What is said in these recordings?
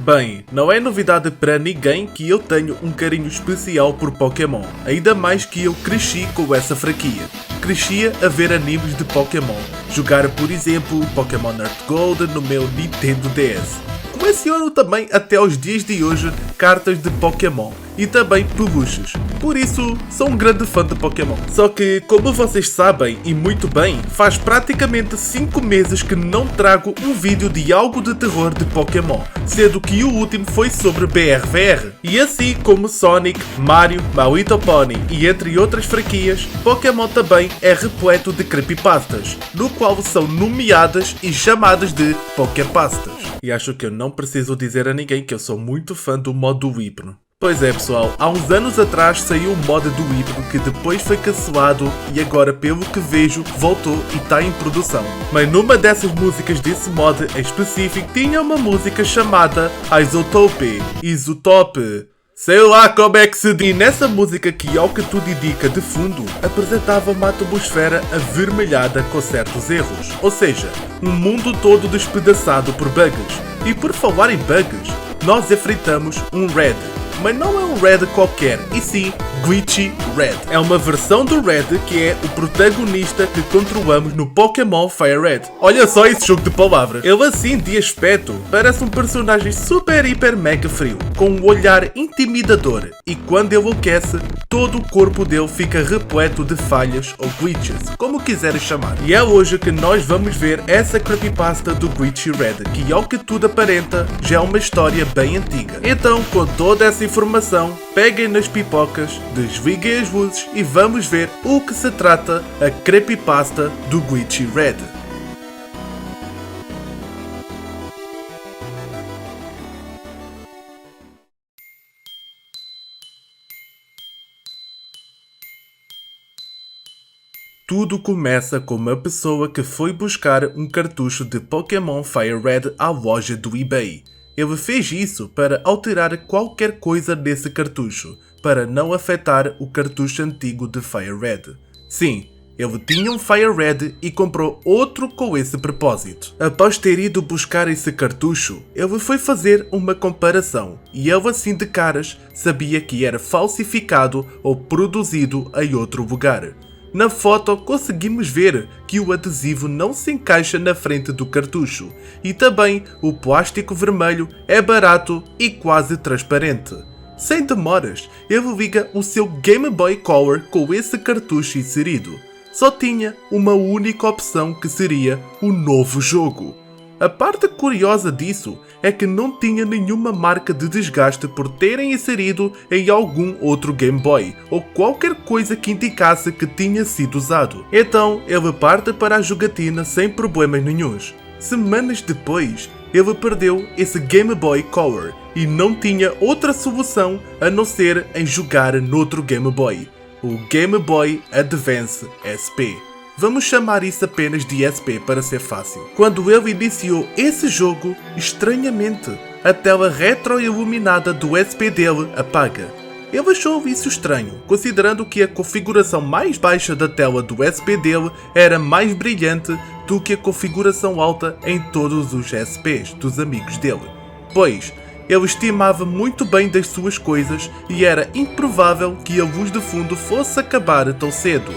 Bem, não é novidade para ninguém que eu tenho um carinho especial por Pokémon, ainda mais que eu cresci com essa franquia. Crescia a ver animes de Pokémon, jogar por exemplo Pokémon Earth Gold no meu Nintendo DS. Coleciono também até aos dias de hoje cartas de Pokémon e também peluches, por isso sou um grande fã de Pokémon. Só que, como vocês sabem e muito bem, faz praticamente 5 meses que não trago um vídeo de algo de terror de Pokémon, sendo que o último foi sobre BRVR. E assim como Sonic, Mario, My Little Pony e entre outras franquias, Pokémon também é repleto de creepypastas, no qual são nomeadas e chamadas de Poképastas. E acho que eu não preciso dizer a ninguém que eu sou muito fã do modo Hypno. Pois é pessoal, há uns anos atrás saiu o mod do Hypno que depois foi cancelado e agora pelo que vejo voltou e está em produção. Mas numa dessas músicas desse mod em específico tinha uma música chamada Isotope, Isotope. Sei lá como é que se diz. E nessa música que ao que tudo indica de fundo, apresentava uma atmosfera avermelhada com certos erros. Ou seja, um mundo todo despedaçado por bugs. E por falar em bugs, nós enfrentamos um Red. Mas não é um Red qualquer, e sim Glitchy Red. É uma versão do Red que é o protagonista que controlamos no Pokémon Fire Red. Olha só esse jogo de palavras. Ele assim de aspecto parece um personagem super hiper mega frio, com um olhar intimidador. E quando ele enlouquece, todo o corpo dele fica repleto de falhas ou glitches, como quiserem chamar. E é hoje que nós vamos ver essa creepypasta do Glitchy Red, que ao que tudo aparenta já é uma história bem antiga. Então, com toda essa informação, peguem nas pipocas, desliguem as luzes e vamos ver o que se trata a creepypasta do Glitchy Red. Tudo começa com uma pessoa que foi buscar um cartucho de Pokémon Fire Red à loja do eBay. Ele fez isso para alterar qualquer coisa nesse cartucho, para não afetar o cartucho antigo de Fire Red. Sim, ele tinha um Fire Red e comprou outro com esse propósito. Após ter ido buscar esse cartucho, ele foi fazer uma comparação e ele assim de caras sabia que era falsificado ou produzido em outro lugar. Na foto conseguimos ver que o adesivo não se encaixa na frente do cartucho e também o plástico vermelho é barato e quase transparente. Sem demoras, ele liga o seu Game Boy Color com esse cartucho inserido. Só tinha uma única opção que seria o novo jogo. A parte curiosa disso é que não tinha nenhuma marca de desgaste por terem inserido em algum outro Game Boy ou qualquer coisa que indicasse que tinha sido usado. Então ele parte para a jogatina sem problemas nenhuns. Semanas depois, ele perdeu esse Game Boy Color e não tinha outra solução a não ser em jogar noutro Game Boy, o Game Boy Advance SP. Vamos chamar isso apenas de SP para ser fácil. Quando ele iniciou esse jogo, estranhamente, a tela retroiluminada do SP dele apaga. Ele achou isso estranho, considerando que a configuração mais baixa da tela do SP dele era mais brilhante do que a configuração alta em todos os SPs dos amigos dele. Pois, ele estimava muito bem das suas coisas e era improvável que a luz de fundo fosse acabar tão cedo.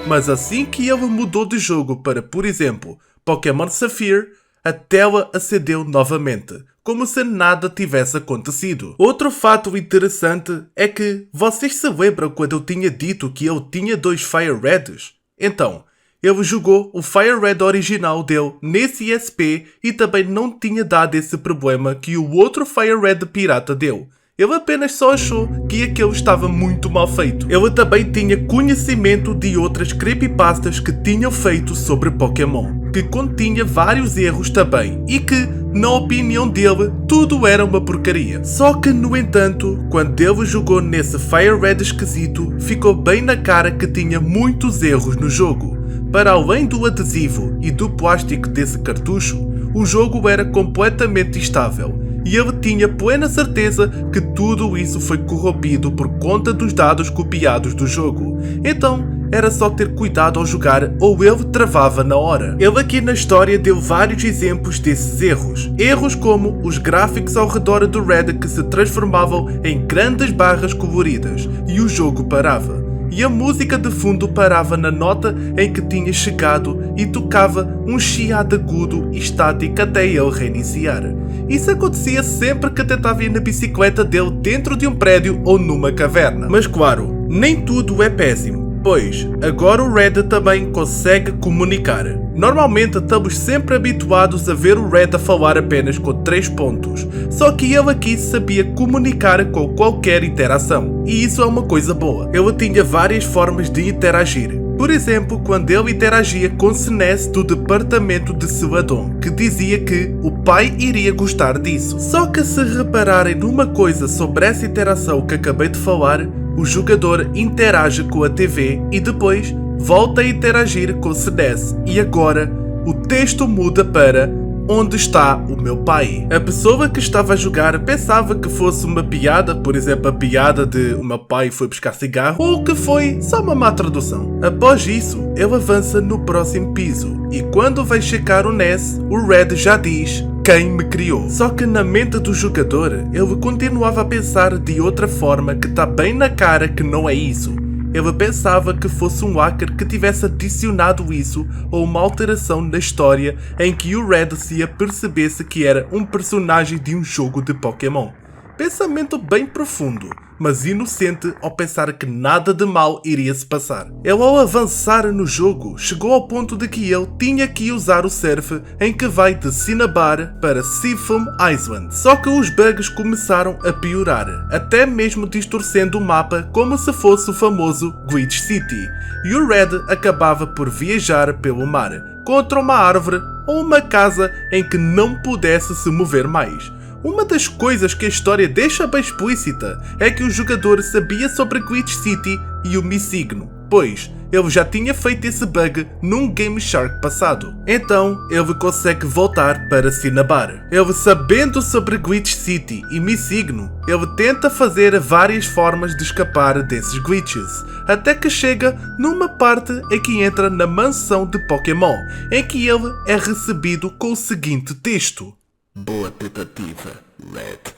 Mas assim que ele mudou de jogo para, por exemplo, Pokémon Sapphire, a tela acendeu novamente, como se nada tivesse acontecido. Outro fato interessante é que vocês se lembram quando eu tinha dito que ele tinha 2 Fire Reds? Então, ele jogou o Fire Red original dele nesse SP e também não tinha dado esse problema que o outro Fire Red pirata deu. Ele apenas só achou que aquele estava muito mal feito. Ele também tinha conhecimento de outras creepypastas que tinham feito sobre Pokémon, que continha vários erros também, e que, na opinião dele, tudo era uma porcaria. Só que, no entanto, quando ele jogou nesse Fire Red esquisito, ficou bem na cara que tinha muitos erros no jogo. Para além do adesivo e do plástico desse cartucho, o jogo era completamente instável. E ele tinha plena certeza que tudo isso foi corrompido por conta dos dados copiados do jogo. Então, era só ter cuidado ao jogar ou ele travava na hora. Ele aqui na história deu vários exemplos desses erros. Erros como os gráficos ao redor do Red que se transformavam em grandes barras coloridas e o jogo parava. E a música de fundo parava na nota em que tinha chegado e tocava um chiado agudo e estático até ele reiniciar. Isso acontecia sempre que tentava ir na bicicleta dele dentro de um prédio ou numa caverna. Mas claro, nem tudo é péssimo, pois agora o Red também consegue comunicar. Normalmente estamos sempre habituados a ver o Red a falar apenas com 3 pontos, só que ele aqui sabia comunicar com qualquer interação, e isso é uma coisa boa. Ele tinha várias formas de interagir. Por exemplo, quando ele interagia com Snez do departamento de Celadon, que dizia que o pai iria gostar disso. Só que se repararem numa coisa sobre essa interação que acabei de falar, o jogador interage com a TV e depois volta a interagir com Snez, e agora o texto muda para "Onde está o meu pai?". A pessoa que estava a jogar pensava que fosse uma piada, por exemplo a piada de "o meu pai foi buscar cigarro", ou que foi só uma má tradução. Após isso, ele avança no próximo piso e quando vai checar o Ness, o Red já diz "Quem me criou?". Só que na mente do jogador, ele continuava a pensar de outra forma que está bem na cara que não é isso. Ele pensava que fosse um hacker que tivesse adicionado isso ou uma alteração na história em que o Red se apercebesse que era um personagem de um jogo de Pokémon. Pensamento bem profundo, mas inocente ao pensar que nada de mal iria se passar. Ele ao avançar no jogo, chegou ao ponto de que ele tinha que usar o surf em que vai de Cinnabar para Seafoam Island. Só que os bugs começaram a piorar, até mesmo distorcendo o mapa como se fosse o famoso Glitch City, e o Red acabava por viajar pelo mar, contra uma árvore ou uma casa em que não pudesse se mover mais. Uma das coisas que a história deixa bem explícita é que o jogador sabia sobre Glitch City e o Missigno, pois ele já tinha feito esse bug num Game Shark passado. Então ele consegue voltar para Cinnabar. Ele, sabendo sobre Glitch City e Missigno, ele tenta fazer várias formas de escapar desses glitches, até que chega numa parte em que entra na mansão de Pokémon, em que ele é recebido com o seguinte texto: "Boa tentativa, Red."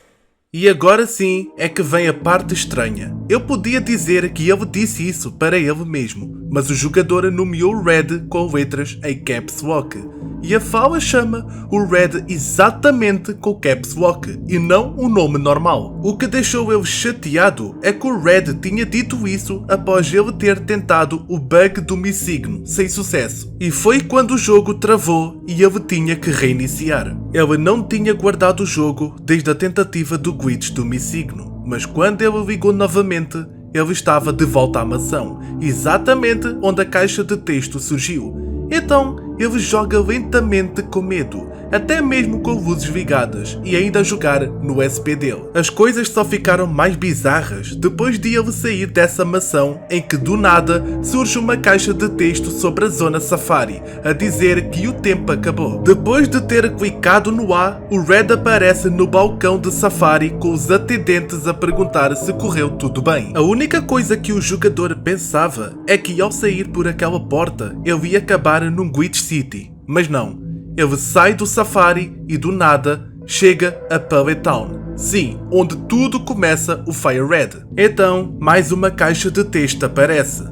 E agora sim é que vem a parte estranha. Eu podia dizer que ele disse isso para ele mesmo, mas o jogador nomeou o Red com letras em Caps Lock. E a fala chama o Red exatamente com Caps Lock e não o nome normal. O que deixou ele chateado é que o Red tinha dito isso após ele ter tentado o bug do Missigno, sem sucesso. E foi quando o jogo travou e ele tinha que reiniciar. Ele não tinha guardado o jogo desde a tentativa do glitch do Missigno, mas quando ele ligou novamente, ele estava de volta à mansão, exatamente onde a caixa de texto surgiu. Então, ele joga lentamente com medo, até mesmo com luzes ligadas, e ainda a jogar no SP dele. As coisas só ficaram mais bizarras depois de ele sair dessa mansão em que do nada surge uma caixa de texto sobre a zona Safari, a dizer que o tempo acabou. Depois de ter clicado no A, o Red aparece no balcão de Safari com os atendentes a perguntar se correu tudo bem. A única coisa que o jogador pensava é que ao sair por aquela porta, ele ia acabar num Glitch City, mas não. Ele sai do Safari e do nada chega a Pallet Town. Sim, onde tudo começa o Fire Red. Então, mais uma caixa de texto aparece.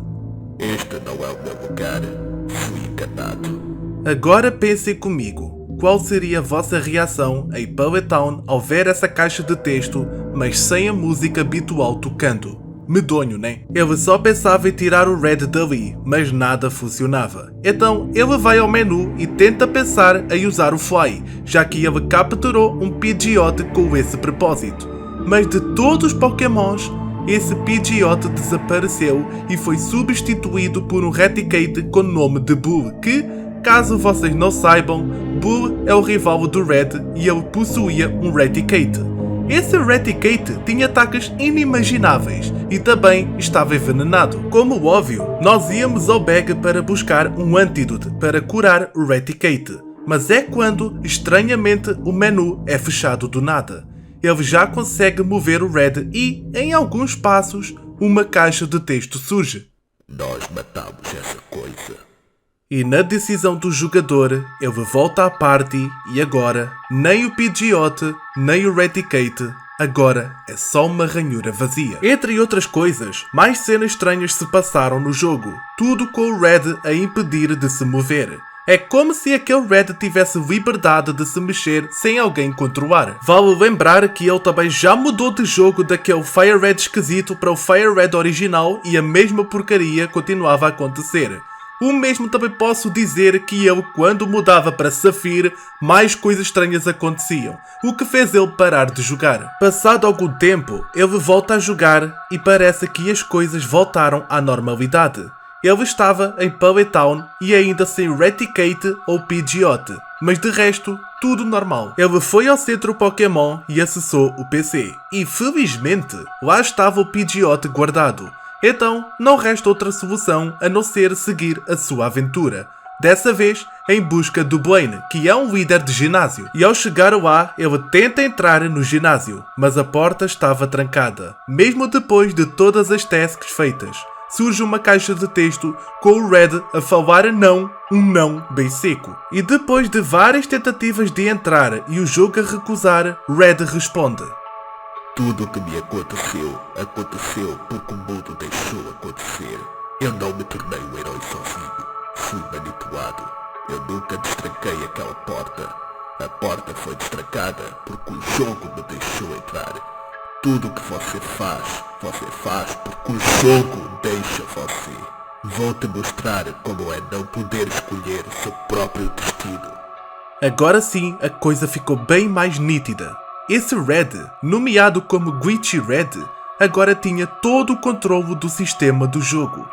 "Este não é o meu lugar. Fui enganado." Agora pensem comigo. Qual seria a vossa reação em Pallet Town ao ver essa caixa de texto, mas sem a música habitual tocando? Medonho, né? Ele só pensava em tirar o Red dali, mas nada funcionava. Então ele vai ao menu e tenta pensar em usar o Fly, já que ele capturou um Pidgeot com esse propósito. Mas de todos os Pokémons, esse Pidgeot desapareceu e foi substituído por um Raticate com o nome de Bull, que, caso vocês não saibam, Bull é o rival do Red e ele possuía um Raticate. Esse Raticate tinha ataques inimagináveis e também estava envenenado. Como óbvio, nós íamos ao bag para buscar um antídoto para curar o Raticate, mas é quando, estranhamente, o menu é fechado do nada. Ele já consegue mover o Red e, em alguns passos, uma caixa de texto surge. Nós matamos essa coisa. E na decisão do jogador, ele volta à party e agora, nem o Pidgeot, nem o Raticate, agora é só uma ranhura vazia. Entre outras coisas, mais cenas estranhas se passaram no jogo, tudo com o Red a impedir de se mover. É como se aquele Red tivesse liberdade de se mexer sem alguém controlar. Vale lembrar que ele também já mudou de jogo daquele Fire Red esquisito para o Fire Red original e a mesma porcaria continuava a acontecer. O mesmo também posso dizer que ele, quando mudava para Saphir, mais coisas estranhas aconteciam, o que fez ele parar de jogar. Passado algum tempo, ele volta a jogar e parece que as coisas voltaram à normalidade. Ele estava em Pallet Town e ainda sem Raticate ou Pidgeot, mas de resto, tudo normal. Ele foi ao centro Pokémon e acessou o PC, e felizmente, lá estava o Pidgeot guardado. Então, não resta outra solução a não ser seguir a sua aventura. Dessa vez, em busca do Blaine, que é um líder de ginásio. E ao chegar lá, ele tenta entrar no ginásio, mas a porta estava trancada, mesmo depois de todas as tasks feitas. Surge uma caixa de texto com o Red a falar não, um não bem seco. E depois de várias tentativas de entrar e o jogo a recusar, Red responde: Tudo o que me aconteceu, aconteceu porque o mundo deixou acontecer. Eu não me tornei um herói sozinho. Fui manipulado. Eu nunca destranquei aquela porta. A porta foi destrancada porque o jogo me deixou entrar. Tudo o que você faz porque o jogo deixa você. Vou-te mostrar como é não poder escolher o seu próprio destino. Agora sim, a coisa ficou bem mais nítida. Esse Red, nomeado como Glitchy Red, agora tinha todo o controle do sistema do jogo.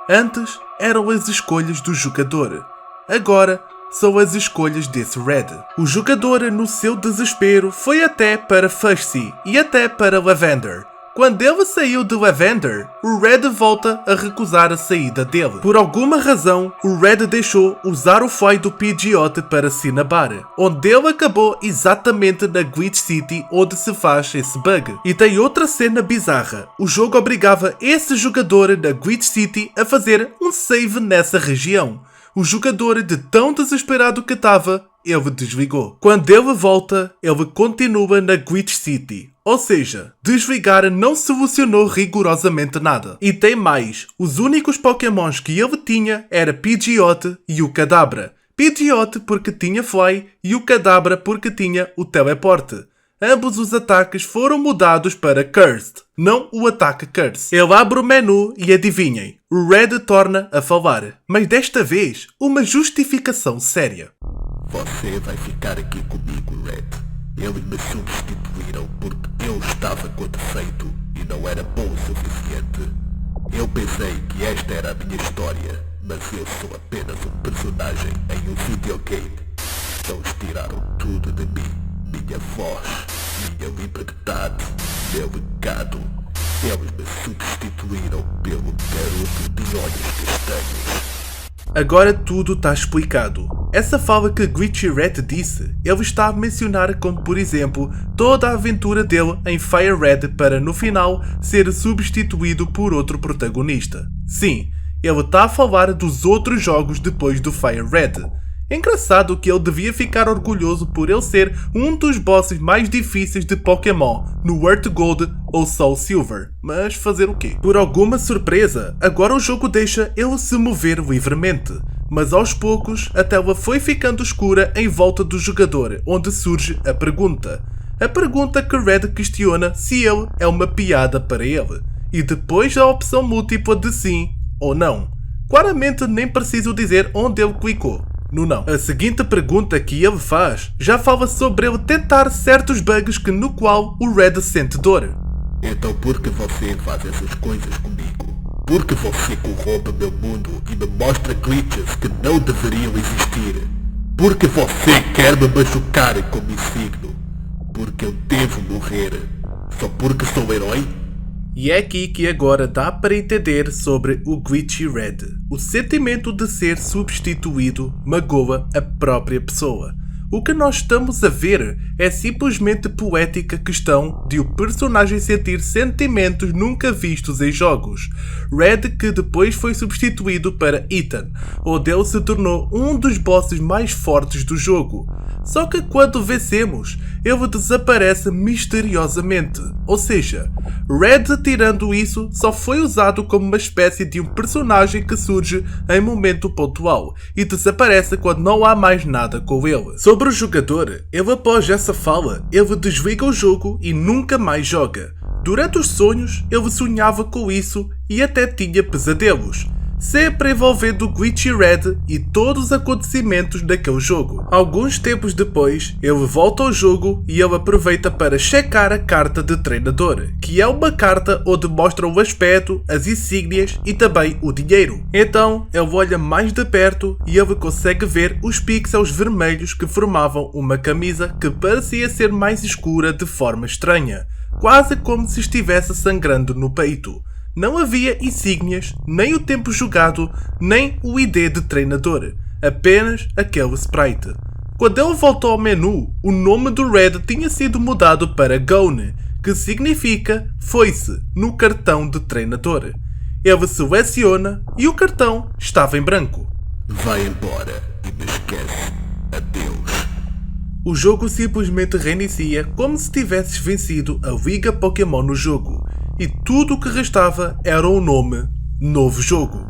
Antes eram as escolhas do jogador. Agora são as escolhas desse Red. O jogador, no seu desespero, foi até para Fuxie e até para Lavender. Quando ele saiu de Lavender, o Red volta a recusar a saída dele. Por alguma razão, o Red deixou usar o Foi do Pidgeot para Cinnabar, onde ele acabou exatamente na Glitch City onde se faz esse bug. E tem outra cena bizarra. O jogo obrigava esse jogador da Glitch City a fazer um save nessa região. O jogador, de tão desesperado que estava, ele desligou. Quando ele volta, ele continua na Glitch City. Ou seja, desligar não solucionou rigorosamente nada. E tem mais, os únicos Pokémons que ele tinha era Pidgeot e o Kadabra. Pidgeot porque tinha Fly e o Kadabra porque tinha o Teleporte. Ambos os ataques foram mudados para Cursed, não o ataque Curse. Ele abre o menu e adivinhem, o Red torna a falar, mas desta vez uma justificação séria. Você vai ficar aqui comigo, Red. Eles me substituíram porque eu estava com defeito e não era bom o suficiente. Eu pensei que esta era a minha história, mas eu sou apenas um personagem em um videogame. Eles tiraram tudo de mim. Minha voz, minha liberdade, meu legado. Eles me substituíram pelo garoto de olhos castanhos. Agora tudo está explicado. Essa fala que Glitchy Red disse, ele está a mencionar como, por exemplo, toda a aventura dele em Fire Red para no final ser substituído por outro protagonista. Sim, ele está a falar dos outros jogos depois do Fire Red. Engraçado que ele devia ficar orgulhoso por ele ser um dos bosses mais difíceis de Pokémon no Earth Gold ou Soul Silver, mas fazer o quê? Por alguma surpresa, agora o jogo deixa ele se mover livremente, mas aos poucos a tela foi ficando escura em volta do jogador, onde surge a pergunta. A pergunta que Red questiona se ele é uma piada para ele, e depois a opção múltipla de sim ou não. Claramente nem preciso dizer onde ele clicou. No não. A seguinte pergunta que ele faz já fala sobre ele tentar certos bugs no qual o Red sente dor. Então por que você faz essas coisas comigo? Por que você corrompe meu mundo e me mostra glitches que não deveriam existir? Por que você quer me machucar como insigno? Porque eu devo morrer? Só porque sou herói? E é aqui que agora dá para entender sobre o Glitchy Red. O sentimento de ser substituído magoa a própria pessoa. O que nós estamos a ver é simplesmente poética questão de o personagem sentir sentimentos nunca vistos em jogos. Red, que depois foi substituído para Ethan, onde ele se tornou um dos bosses mais fortes do jogo. Só que quando vencemos, ele desaparece misteriosamente. Ou seja, Red, tirando isso, só foi usado como uma espécie de um personagem que surge em momento pontual e desaparece quando não há mais nada com ele. Sobre o jogador, ele após essa fala, ele desliga o jogo e nunca mais joga. Durante os sonhos, ele sonhava com isso e até tinha pesadelos, sempre envolvendo Glitchy Red e todos os acontecimentos daquele jogo. Alguns tempos depois, ele volta ao jogo e ele aproveita para checar a carta de treinador, que é uma carta onde mostra o aspecto, as insígnias e também o dinheiro. Então, ele olha mais de perto e ele consegue ver os pixels vermelhos que formavam uma camisa que parecia ser mais escura de forma estranha, quase como se estivesse sangrando no peito. Não havia insígnias, nem o tempo jogado, nem o ID de treinador, apenas aquele sprite. Quando ele voltou ao menu, o nome do Red tinha sido mudado para Gone, que significa foi-se no cartão de treinador. Ele seleciona e o cartão estava em branco. Vai embora e me esquece. Adeus. O jogo simplesmente reinicia como se tivesses vencido a Liga Pokémon no jogo. E tudo o que restava era o nome Novo Jogo.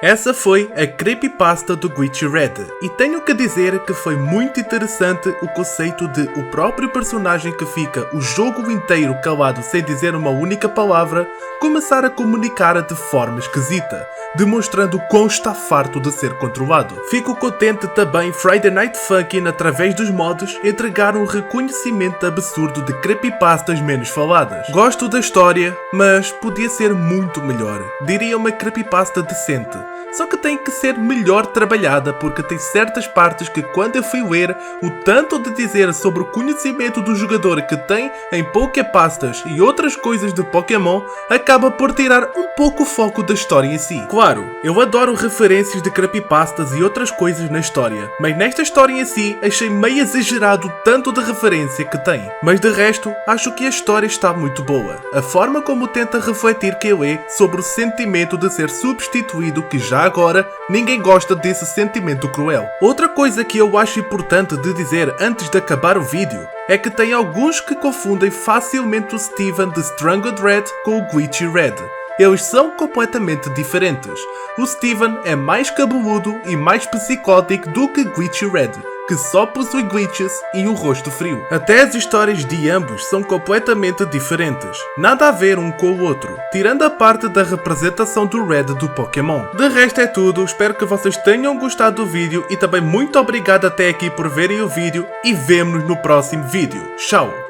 Essa foi a creepypasta do Glitchy Red, e tenho que dizer que foi muito interessante o conceito de o próprio personagem que fica o jogo inteiro calado sem dizer uma única palavra, começar a comunicar de forma esquisita, demonstrando quão está farto de ser controlado. Fico contente também Friday Night Funkin', através dos mods, entregar um reconhecimento absurdo de creepypastas menos faladas. Gosto da história, mas podia ser muito melhor. Diria uma creepypasta decente. Só que tem que ser melhor trabalhada, porque tem certas partes que quando eu fui ler, o tanto de dizer sobre o conhecimento do jogador que tem em Poképastas e outras coisas de Pokémon, acaba por tirar um pouco o foco da história em si. Claro, eu adoro referências de creepypastas e outras coisas na história, mas nesta história em si achei meio exagerado tanto de referência que tem. Mas de resto, acho que a história está muito boa. A forma como tenta refletir quem lê sobre o sentimento de ser substituído, que já agora ninguém gosta desse sentimento cruel. Outra coisa que eu acho importante de dizer antes de acabar o vídeo é que tem alguns que confundem facilmente o Steven de Strangled Red com o Glitchy Red. Eles são completamente diferentes. O Steven é mais cabeludo e mais psicótico do que Glitchy Red, que só possui glitches e um rosto frio. Até as histórias de ambos são completamente diferentes, nada a ver um com o outro, tirando a parte da representação do Red do Pokémon. De resto é tudo, espero que vocês tenham gostado do vídeo e também muito obrigado até aqui por verem o vídeo e vemo-nos no próximo vídeo. Tchau!